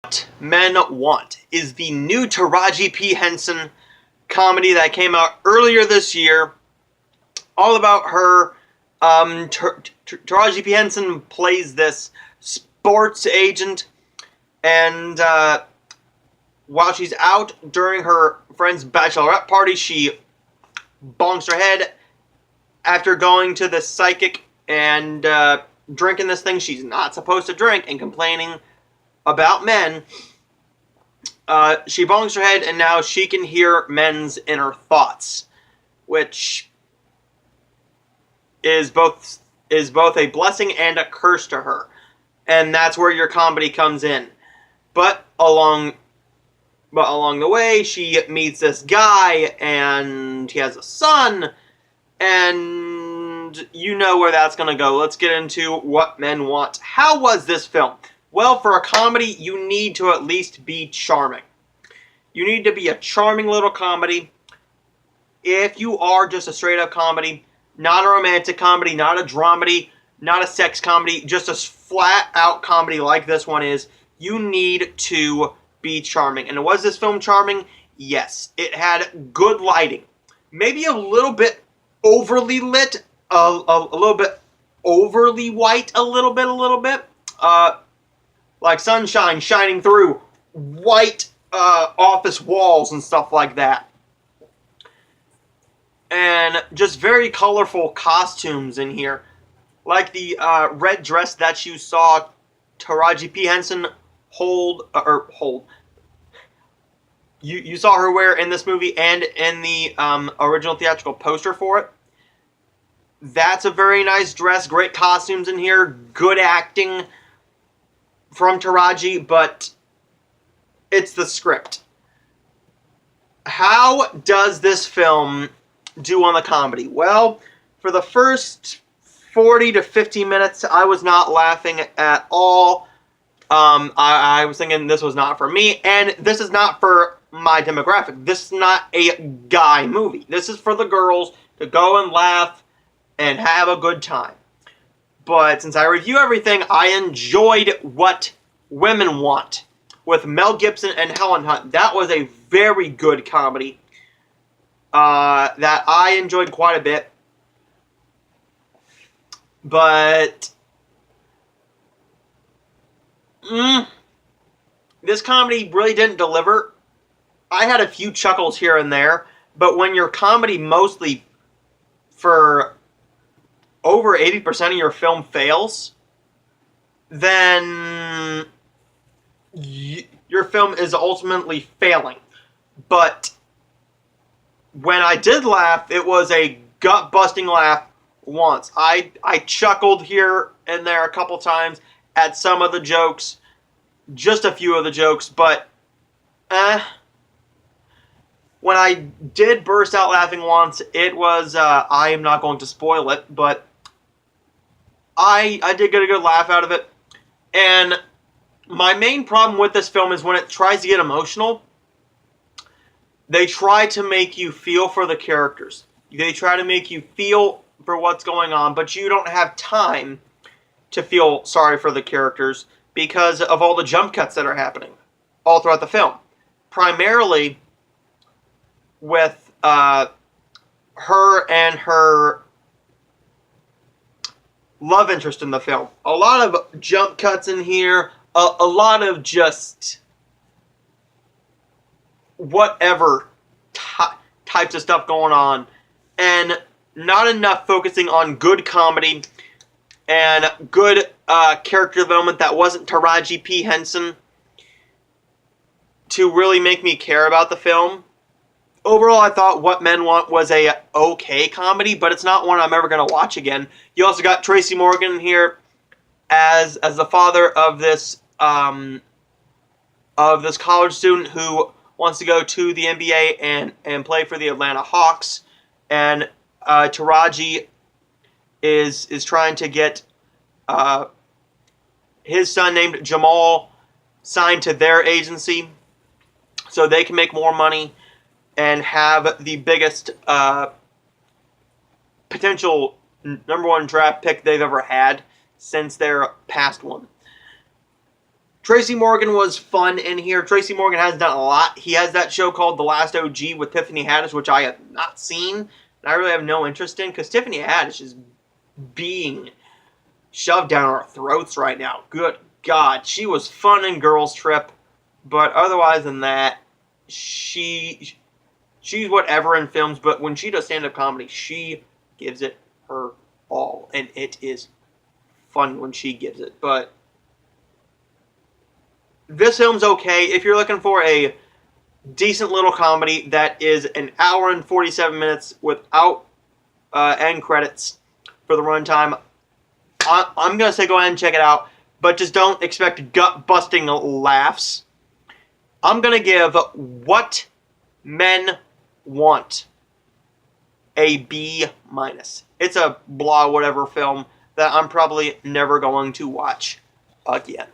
What Men Want is the new Taraji P. Henson comedy that came out earlier this year. All about her. Taraji P. Henson plays this sports agent, and while she's out during her friend's bachelorette party, she bonks her head after going to the psychic and drinking this thing she's not supposed to drink and complaining about men. She bonks her head, and now she can hear men's inner thoughts, which is both a blessing and a curse to her. And that's where your comedy comes in. But along the way, she meets this guy, and he has a son, and you know where that's going to go. Let's get into What Men Want. How was this film? Well, for a comedy, you need to at least be charming. You need to be a charming little comedy. If you are just a straight-up comedy, not a romantic comedy, not a dramedy, not a sex comedy, just a flat-out comedy like this one is, you need to be charming. And was this film charming? Yes. It had good lighting. Maybe a little bit overly lit, a little bit overly white, a little bit. Like sunshine shining through white office walls and stuff like that. And just very colorful costumes in here. Like the red dress that you saw Taraji P. Henson hold. You saw her wear in this movie and in the original theatrical poster for it. That's a very nice dress. Great costumes in here. Good acting from Taraji, but it's the script. How does this film do on the comedy? Well, for the first 40 to 50 minutes, I was not laughing at all. I was thinking this was not for me, and this is not for my demographic. This is not a guy movie. This is for the girls to go and laugh and have a good time. But since I review everything, I enjoyed What Women Want with Mel Gibson and Helen Hunt. That was a very good comedy that I enjoyed quite a bit. But this comedy really didn't deliver. I had a few chuckles here and there, but when your comedy mostly for over 80% of your film fails, then your film is ultimately failing. But when I did laugh, it was a gut-busting laugh once. I chuckled here and there a couple times at some of the jokes, just a few of the jokes, but when I did burst out laughing once, it was, I am not going to spoil it, but I did get a good laugh out of it. And my main problem with this film is when it tries to get emotional, they try to make you feel for the characters. They try to make you feel for what's going on, but you don't have time to feel sorry for the characters because of all the jump cuts that are happening all throughout the film. Primarily with her and her love interest in the film. A lot of jump cuts in here, a lot of just whatever types of stuff going on, and not enough focusing on good comedy and good character development that wasn't Taraji P. Henson to really make me care about the film. Overall, I thought What Men Want was a okay comedy, but it's not one I'm ever going to watch again. You also got Tracy Morgan here as the father of this college student who wants to go to the NBA and play for the Atlanta Hawks, and Taraji is trying to get his son named Jamal signed to their agency so they can make more money and have the biggest potential number one draft pick they've ever had since their past one. Tracy Morgan was fun in here. Tracy Morgan has done a lot. He has that show called The Last OG with Tiffany Haddish, which I have not seen, and I really have no interest in, because Tiffany Haddish is being shoved down our throats right now. Good God. She was fun in Girls Trip, but otherwise than that, she's whatever in films, but when she does stand-up comedy, she gives it her all, and it is fun when she gives it. But this film's okay if you're looking for a decent little comedy that is an hour and 47 minutes without end credits for the runtime. I'm going to say go ahead and check it out, but just don't expect gut-busting laughs. I'm going to give What Men Want a B-. It's a blah whatever film that I'm probably never going to watch again.